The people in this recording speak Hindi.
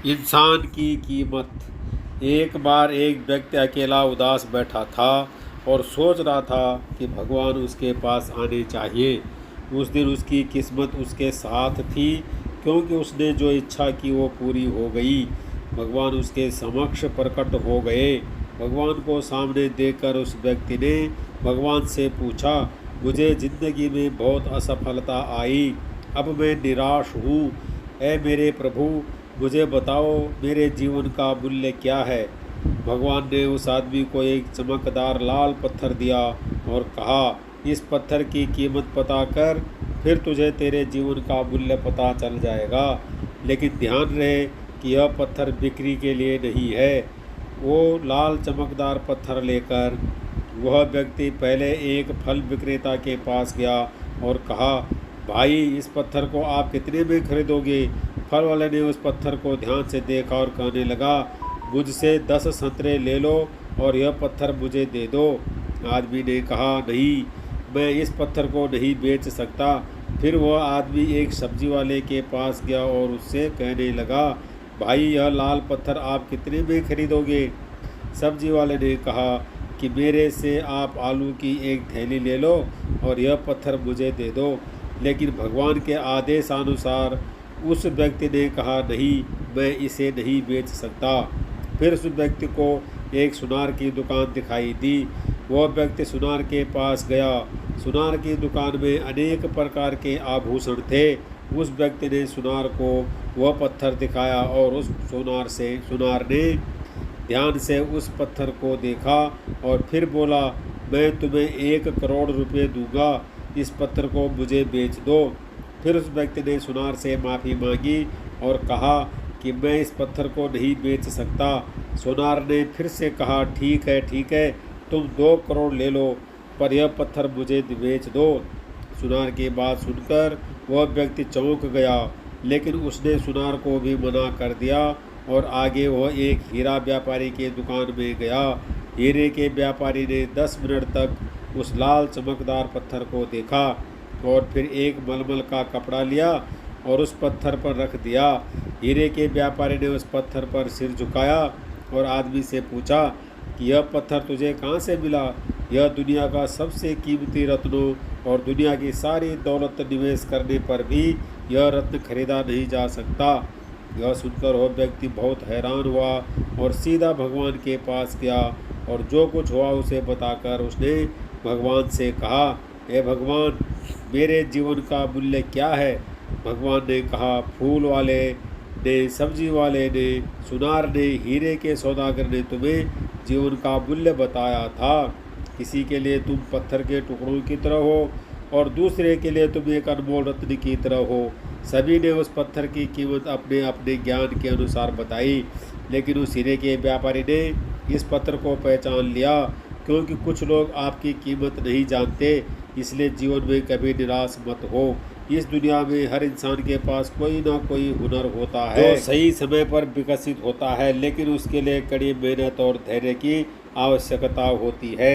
इंसान की कीमत। एक बार एक व्यक्ति अकेला उदास बैठा था और सोच रहा था कि भगवान उसके पास आने चाहिए। उस दिन उसकी किस्मत उसके साथ थी, क्योंकि उसने जो इच्छा की वो पूरी हो गई। भगवान उसके समक्ष प्रकट हो गए। भगवान को सामने देखकर उस व्यक्ति ने भगवान से पूछा, मुझे ज़िंदगी में बहुत असफलता आई, अब मैं निराश हूँ। ऐ मेरे प्रभु, मुझे बताओ मेरे जीवन का मूल्य क्या है। भगवान ने उस आदमी को एक चमकदार लाल पत्थर दिया और कहा, इस पत्थर की कीमत पता कर, फिर तुझे तेरे जीवन का मूल्य पता चल जाएगा। लेकिन ध्यान रहे कि यह पत्थर बिक्री के लिए नहीं है। वो लाल चमकदार पत्थर लेकर वह व्यक्ति पहले एक फल विक्रेता के पास गया और कहा, भाई इस पत्थर को आप कितने में खरीदोगे। फल वाले ने उस पत्थर को ध्यान से देखा और कहने लगा, मुझसे 10 संतरे ले लो और यह पत्थर मुझे दे दो। आदमी ने कहा, नहीं, मैं इस पत्थर को नहीं बेच सकता। फिर वह आदमी एक सब्जी वाले के पास गया और उससे कहने लगा, भाई यह लाल पत्थर आप कितने में खरीदोगे। सब्जी वाले ने कहा कि मेरे से आप आलू की एक थैली ले लो और यह पत्थर मुझे दे दो। लेकिन भगवान के आदेशानुसार उस व्यक्ति ने कहा, नहीं, मैं इसे नहीं बेच सकता। फिर उस व्यक्ति को एक सुनार की दुकान दिखाई दी। वह व्यक्ति सुनार के पास गया। सुनार की दुकान में अनेक प्रकार के आभूषण थे। उस व्यक्ति ने सुनार को वह पत्थर दिखाया और उस सुनार ने ध्यान से उस पत्थर को देखा और फिर बोला, मैं तुम्हें 1 करोड़ रुपए दूंगा, इस पत्थर को मुझे बेच दो। फिर उस व्यक्ति ने सुनार से माफ़ी मांगी और कहा कि मैं इस पत्थर को नहीं बेच सकता। सुनार ने फिर से कहा, ठीक है, तुम 2 करोड़ ले लो, पर यह पत्थर मुझे बेच दो। सुनार की बात सुनकर वह व्यक्ति चौंक गया, लेकिन उसने सुनार को भी मना कर दिया और आगे वह एक हीरा व्यापारी के दुकान में गया। हीरे के व्यापारी ने 10 मिनट तक उस लाल चमकदार पत्थर को देखा और फिर एक मलमल का कपड़ा लिया और उस पत्थर पर रख दिया। हीरे के व्यापारी ने उस पत्थर पर सिर झुकाया और आदमी से पूछा कि यह पत्थर तुझे कहाँ से मिला। यह दुनिया का सबसे कीमती रत्नों और दुनिया की सारी दौलत निवेश करने पर भी यह रत्न खरीदा नहीं जा सकता। यह सुनकर वह व्यक्ति बहुत हैरान हुआ और सीधा भगवान के पास गया और जो कुछ हुआ उसे बताकर उसने भगवान से कहा, हे भगवान, मेरे जीवन का मूल्य क्या है। भगवान ने कहा, फूल वाले ने, सब्जी वाले ने, सुनार ने, हीरे के सौदागर ने तुम्हें जीवन का मूल्य बताया था। किसी के लिए तुम पत्थर के टुकड़ों की तरह हो और दूसरे के लिए तुम एक अनमोल रत्न की तरह हो। सभी ने उस पत्थर की कीमत अपने अपने ज्ञान के अनुसार बताई, लेकिन उस हीरे के व्यापारी ने इस पत्थर को पहचान लिया। क्योंकि कुछ लोग आपकी कीमत नहीं जानते, इसलिए जीवन में कभी निराश मत हो। इस दुनिया में हर इंसान के पास कोई ना कोई हुनर होता है जो सही समय पर विकसित होता है, लेकिन उसके लिए कड़ी मेहनत और धैर्य की आवश्यकता होती है।